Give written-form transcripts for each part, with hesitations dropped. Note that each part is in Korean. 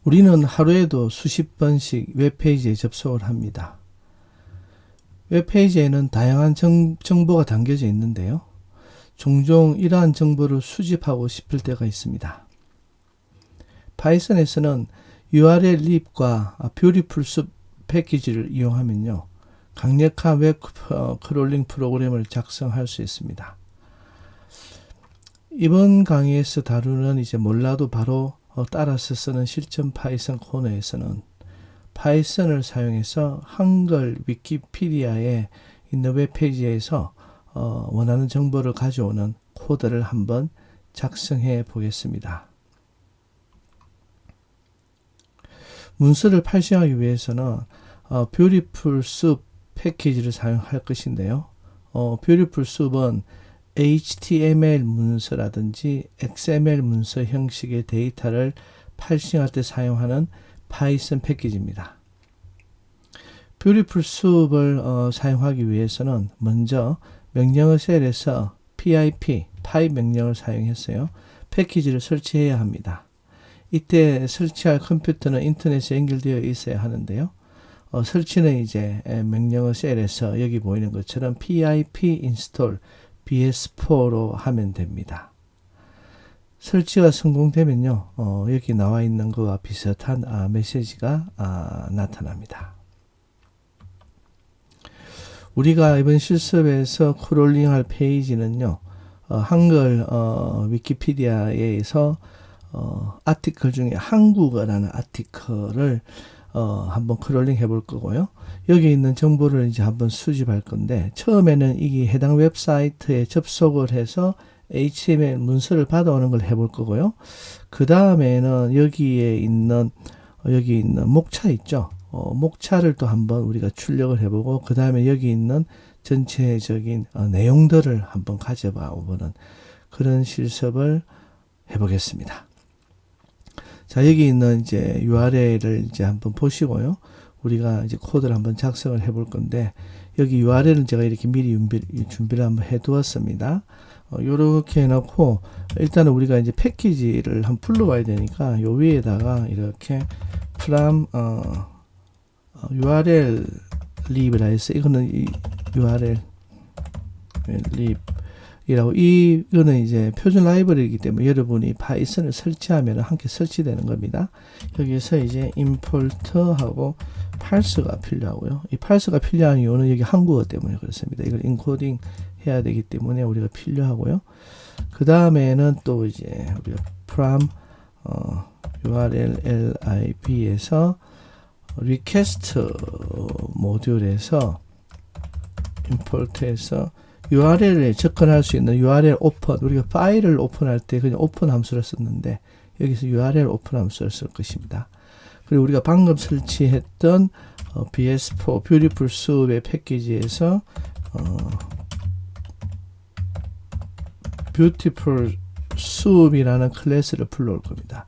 우리는 하루에도 수십 번씩 웹페이지에 접속을 합니다. 웹페이지에는 다양한 정보가 담겨져 있는데요. 종종 이러한 정보를 수집하고 싶을 때가 있습니다. 파이썬에서는 URL 립과 뷰티풀 숲 패키지를 이용하면요, 강력한 웹 크롤링 프로그램을 작성할 수 있습니다. 이번 강의에서 다루는 이제 몰라도 바로 따라서 쓰는 실전 파이썬 코너에서는 파이썬을 사용해서 한글 위키피디아에 있는 웹페이지에서 원하는 정보를 가져오는 코드를 한번 작성해 보겠습니다. 문서를 팔싱하기 위해서는 뷰티풀 숲 패키지를 사용할 것인데요. 뷰티풀 숲은 HTML 문서라든지 XML 문서 형식의 데이터를 팔싱할 때 사용하는 파이썬 패키지입니다. 뷰티풀 숲을 사용하기 위해서는 먼저 명령어 셀에서 pip 명령을 사용했어요. 패키지를 설치해야 합니다. 이때 설치할 컴퓨터는 인터넷에 연결되어 있어야 하는데요. 설치는 이제 명령어 셀에서 여기 보이는 것처럼 pip install bs4로 하면 됩니다. 설치가 성공되면요, 여기 나와 있는 것과 비슷한 메시지가 나타납니다. 우리가 이번 실습에서 크롤링할 페이지는요, 한글 위키피디아에서 아티클 중에 한국어라는 아티클을 한번 크롤링 해볼 거고요. 여기 있는 정보를 이제 한번 수집할 건데, 처음에는 이 해당 웹사이트에 접속을 해서 HTML 문서를 받아오는 걸 해볼 거고요. 그 다음에는 여기 있는 목차 있죠. 목차를 또 한번 우리가 출력을 해보고, 그 다음에 여기 있는 전체적인 내용들을 한번 가져봐 보는 그런 실습을 해보겠습니다. 자, 여기 있는 이제 URL을 이제 한번 보시고요. 우리가 이제 코드를 한번 작성을 해볼 건데, 여기 URL은 제가 이렇게 미리 준비를 한번 해 두었습니다. 요렇게 해놓고, 일단은 우리가 이제 패키지를 한번 불러와야 되니까, 요 위에다가 이렇게 from, URL lib이라 해서, 이거는 이 URL lib 이라고, 이거는 이제 표준 라이브러리이기 때문에 여러분이 파이썬을 설치하면 함께 설치되는 겁니다. 여기서 이제 import 하고 parse가 필요하고요. 이 parse가 필요한 이유는 여기 한국어 때문에 그렇습니다. 이걸 인코딩 해야 되기 때문에 우리가 필요하고요. 그 다음에는 또 이제 우리가 from URL lib에서 request 모듈에서 import해서 URL에 접근할 수 있는 URL 오픈, 우리가 파일을 오픈할 때 그냥 오픈 함수를 썼는데, 여기서 URL 오픈 함수를 쓸 것입니다. 그리고 우리가 방금 설치했던 bs4 뷰티풀 숲의 패키지에서 뷰티풀 숲이라는 클래스를 불러올 겁니다.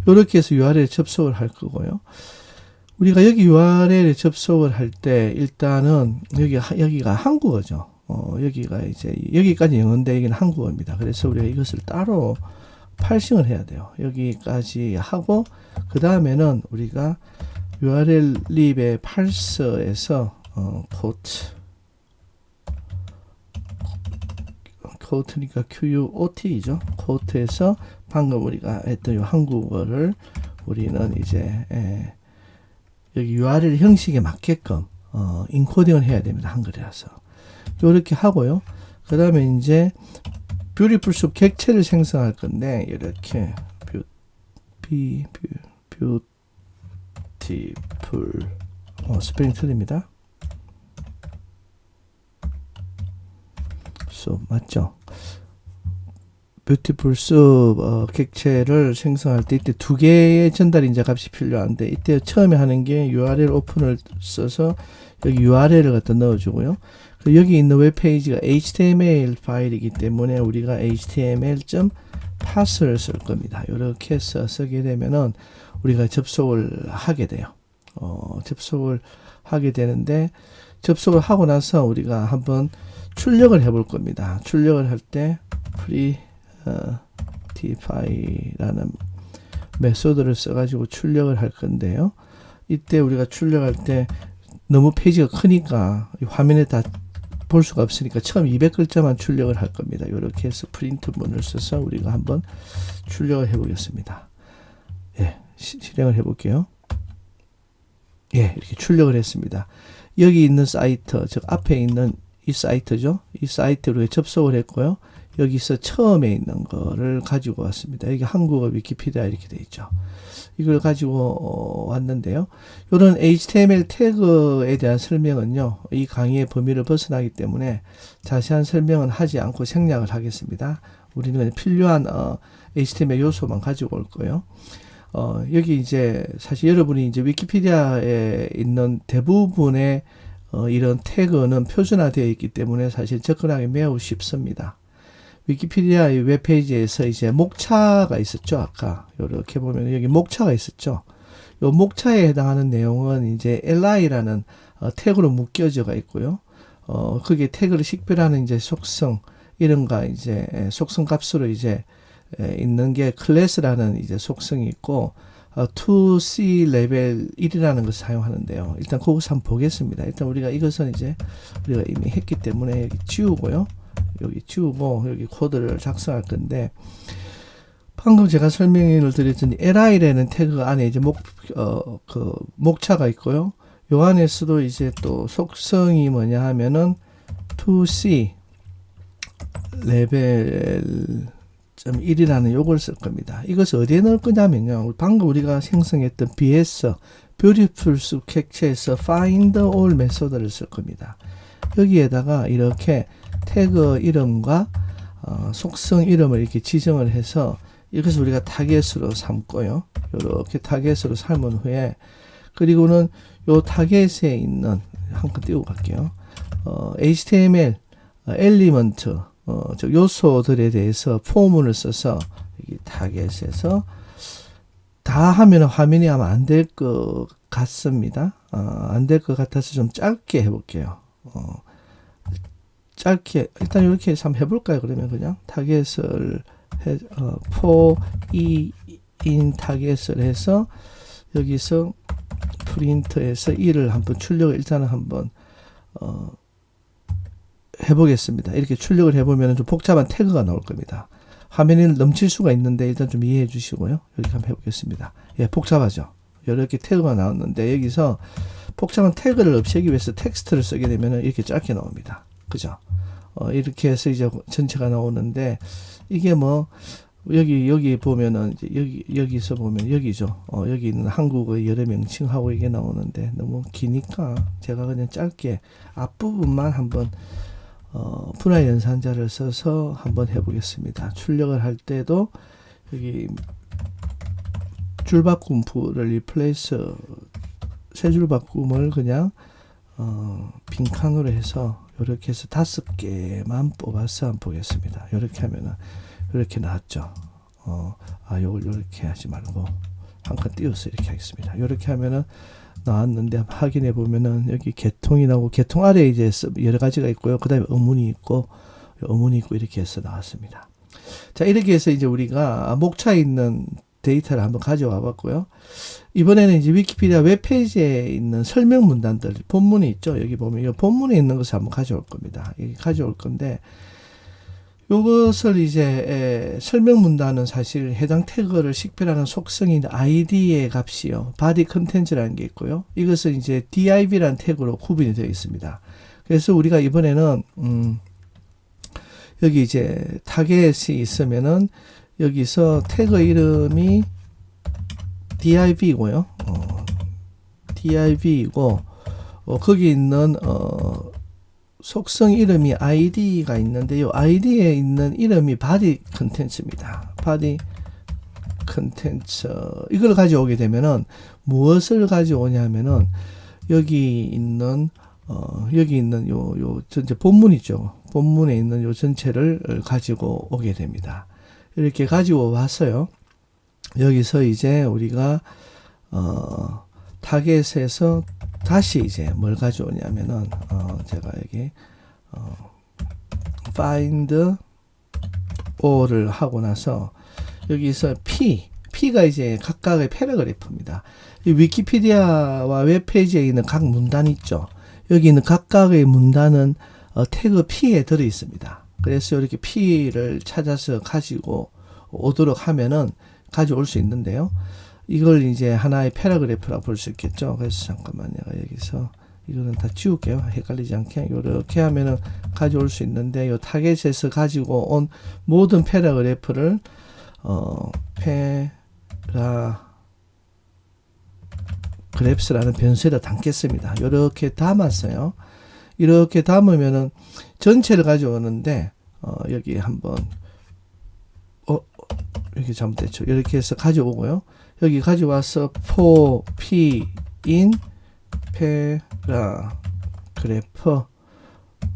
이렇게 해서 URL에 접속을 할 거고요. 우리가 여기 URL에 접속을 할 때 일단은 여기가 한국어죠. 여기가 이제 여기까지 영어인데 여기는 한국어입니다. 그래서 우리가 이것을 따로 팔싱을 해야 돼요. 여기까지 하고, 그 다음에는 우리가 URL lib의 parse에서 quote니까 quot이죠. quote에서 방금 우리가 했던 요 한국어를 우리는 이제 여기 URL 형식에 맞게끔 인코딩을 해야 됩니다. 한글이라서. 이렇게 하고요. 그 다음에 이제 뷰티풀 숲 객체를 생성할 건데, 이렇게 뷰티풀 스펠링 틀립니다. 숲 맞죠? 뷰티풀 숲 객체를 생성할 때 이때 두 개의 전달 인자 값이 필요한데, 이때 처음에 하는 게 URL 오픈을 써서 여기 URL을 갖다 넣어주고요. 여기 있는 웹페이지가 HTML 파일이기 때문에 우리가 html.parse를 쓸 겁니다. 이렇게 해서 쓰게 되면은 우리가 접속을 하게 돼요. 접속을 하게 되는데, 접속을 하고 나서 우리가 한번 출력을 해볼 겁니다. 출력을 할 때 pretty라는 메소드를 써가지고 출력을 할 건데요. 이때 우리가 출력할 때 너무 페이지가 크니까 화면에 다 볼 수가 없으니까 처음 200글자만 출력을 할 겁니다. 이렇게 해서 프린트 문을 써서 우리가 한번 출력을 해 보겠습니다. 예, 실행을 해 볼게요. 예, 이렇게 출력을 했습니다. 여기 있는 사이트, 즉 앞에 있는 이 사이트죠. 이 사이트로 접속을 했고요. 여기서 처음에 있는 거를 가지고 왔습니다. 여기 한국어 위키피디아 이렇게 돼 있죠. 이걸 가지고 왔는데요. 이런 HTML 태그에 대한 설명은요, 이 강의의 범위를 벗어나기 때문에 자세한 설명은 하지 않고 생략을 하겠습니다. 우리는 그냥 필요한 HTML 요소만 가지고 올 거예요. 여기 이제 사실 여러분이 이제 위키피디아에 있는 대부분의 이런 태그는 표준화되어 있기 때문에 사실 접근하기 매우 쉽습니다. 위키피디아의 웹페이지에서 이제 목차가 있었죠. 아까 이렇게 보면 여기 목차가 있었죠. 이 목차에 해당하는 내용은 이제 li라는 태그로 묶여져가 있고요. 그게 태그를 식별하는 이제 속성 이런가 이제 속성 값으로 이제 있는 게 클래스라는 이제 속성이 있고 2C 레벨 1이라는 것을 사용하는데요. 일단 그것을 한번 보겠습니다. 일단 우리가 이것은 이제 우리가 이미 했기 때문에 여기 지우고요. 여기 지우고 여기 코드를 작성할 건데 방금 제가 설명을 드렸더니 li라는 태그 안에 이제 목차가 있고요. 요 안에서도 이제 또 속성이 뭐냐 하면은 2C 레벨 1이라는 요걸 쓸 겁니다. 이것을 어디에 넣을 거냐면요. 방금 우리가 생성했던 BS Beautiful Sketch에서 Find All 메소드를 쓸 겁니다. 여기에다가 이렇게 태그 이름과 속성 이름을 이렇게 지정을 해서 이것을 우리가 타겟으로 삼고요. 이렇게 타겟으로 삼은 후에 그리고는 요 타겟에 있는 한번 띄우고 갈게요. HTML 엘리먼트 즉 요소들에 대해서 포문을 써서 여기 타겟에서 다 하면 화면이 아마 안 될 것 같습니다. 안 될 것 같아서 좀 짧게 해볼게요. 짧게 일단 이렇게 해서 한번 해볼까요? 그러면 그냥 타겟을 for in 타겟을 해서 여기서 프린트해서 이를 한번 출력을 일단은 한번 해보겠습니다. 이렇게 출력을 해보면 좀 복잡한 태그가 나올 겁니다. 화면이 넘칠 수가 있는데 일단 좀 이해해 주시고요. 여기 한번 해보겠습니다. 예, 복잡하죠. 이렇게 태그가 나왔는데 여기서 복잡한 태그를 없애기 위해서 텍스트를 쓰게 되면 이렇게 짧게 나옵니다. 그죠? 이렇게 해서 이제 전체가 나오는데 이게 뭐 여기 보면은 이제 여기서 보면 여기죠. 여기 있는 한국어의 여러 명칭하고 이게 나오는데 너무 기니까 제가 그냥 짧게 앞부분만 한번 분할 연산자를 써서 한번 해보겠습니다. 출력을 할 때도 여기 줄바꿈표를 리플레이스 세 줄바꿈을 그냥 빈칸으로 해서 이렇게 해서 5개만 뽑아서 한번 보겠습니다. 이렇게 하면은 이렇게 나왔죠. 요걸 이렇게 하지 말고 한 칸 띄워서 이렇게 하겠습니다. 이렇게 하면은 나왔는데 확인해 보면은 여기 개통이 나오고 개통 아래에 이제 여러 가지가 있고요. 그 다음에 의문이 있고 이렇게 해서 나왔습니다. 자, 이렇게 해서 이제 우리가 목차에 있는 데이터를 한번 가져와 봤고요. 이번에는 이제 위키피디아 웹페이지에 있는 설명 문단들, 본문이 있죠. 여기 보면 이 본문에 있는 것을 한번 가져올 겁니다. 여기 가져올 건데, 요것을 이제 설명 문단은 사실 해당 태그를 식별하는 속성인 id의 값이요. body content라는 게 있고요. 이것은 이제 div라는 태그로 구분이 되어 있습니다. 그래서 우리가 이번에는 여기 이제 타겟이 있으면은 여기서 태그 이름이 div이고요. div이고 거기 있는 속성 이름이 id가 있는데 이 id에 있는 이름이 body content입니다. body content 이걸 가져오게 되면은 무엇을 가져오냐면은 여기 있는 요 전체 본문이죠. 본문에 있는 요 전체를 가지고 오게 됩니다. 이렇게 가지고 왔어요. 여기서 이제 우리가 타겟에서 다시 이제 뭘 가져오냐면은 제가 여기 find all을 하고 나서 여기서 P가 이제 각각의 패러그래프입니다. 이 위키피디아와 웹페이지에 있는 각 문단 있죠. 여기 있는 각각의 문단은 태그 P에 들어 있습니다. 그래서 이렇게 P를 찾아서 가지고 오도록 하면은 가져올 수 있는데요. 이걸 이제 하나의 패러그래프라고 볼 수 있겠죠. 그래서 잠깐만요. 여기서 이거는 다 지울게요. 헷갈리지 않게. 이렇게 하면은 가져올 수 있는데, 이 타겟에서 가지고 온 모든 패러그래프를, 패러그래프라는 변수에다 담겠습니다. 이렇게 담았어요. 이렇게 담으면은 전체를 가져오는데, 여기 한번, 이렇게 잘못됐죠. 이렇게 해서 가져오고요. 여기 가져와서 for p in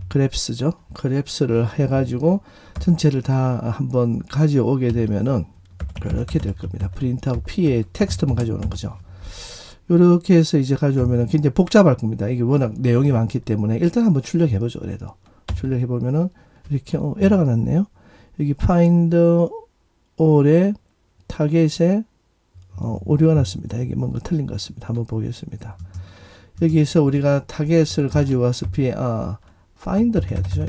그래프스죠. 그래프스를 해가지고 전체를 다 한번 가져오게 되면은 이렇게 될 겁니다. 프린트하고 p의 텍스트만 가져오는 거죠. 이렇게 해서 이제 가져오면은 굉장히 복잡할 겁니다. 이게 워낙 내용이 많기 때문에 일단 한번 출력해보죠. 그래도 출력해보면은 이렇게 에러가 났네요. 여기 find all의 타겟에 오류가 났습니다. 여기 뭔가 틀린 것 같습니다. 한번 보겠습니다. 여기서 우리가 타겟을 가져와서 find를 해야 되죠.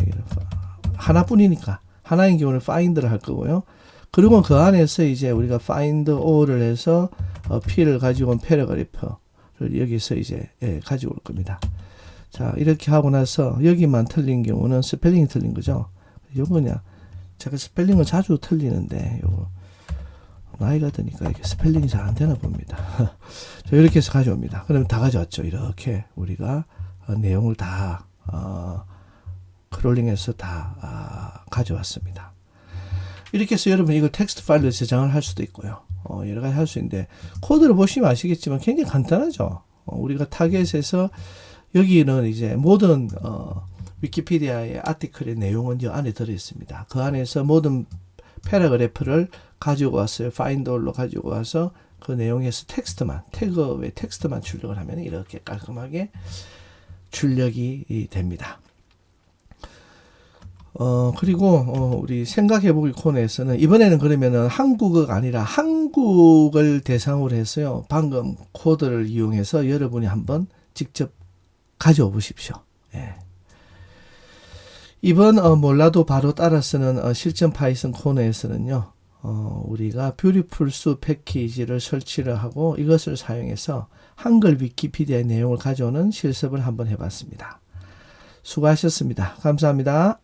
하나뿐이니까. 하나인 경우는 find를 할 거고요. 그리고 그 안에서 이제 우리가 find all을 해서 P를 가지고 온 패러그래프를 여기서 이제 가지고 올 겁니다. 자, 이렇게 하고 나서 여기만 틀린 경우는 스펠링이 틀린 거죠. 요거냐. 제가 스펠링을 자주 틀리는데 요거 나이가 드니까 이게 스펠링이 잘 안 되나 봅니다. 자, 이렇게 해서 가져옵니다. 그러면 다 가져왔죠. 이렇게 우리가 내용을 다 크롤링해서 다 가져왔습니다. 이렇게 해서 여러분 이거 텍스트 파일로 저장을 할 수도 있고요. 여러 가지 할 수 있는데 코드를 보시면 아시겠지만 굉장히 간단하죠. 우리가 타겟에서 여기는 이제 모든 위키피디아의 아티클의 내용은 이 안에 들어 있습니다. 그 안에서 모든 패러그래프를 가지고 왔어요. find all로 가지고 와서 그 내용에서 텍스트만, 태그 외 텍스트만 출력을 하면 이렇게 깔끔하게 출력이 됩니다. 그리고 우리 생각해보기 코너에서는 이번에는 그러면은 한국어가 아니라 한국을 대상으로 해서요. 방금 코드를 이용해서 여러분이 한번 직접 가져오 보십시오. 예. 이번 몰라도 바로 따라 쓰는 실전 파이썬 코너에서는요. 우리가 뷰티풀스 패키지를 설치를 하고 이것을 사용해서 한글 위키피디아의 내용을 가져오는 실습을 한번 해봤습니다. 수고하셨습니다. 감사합니다.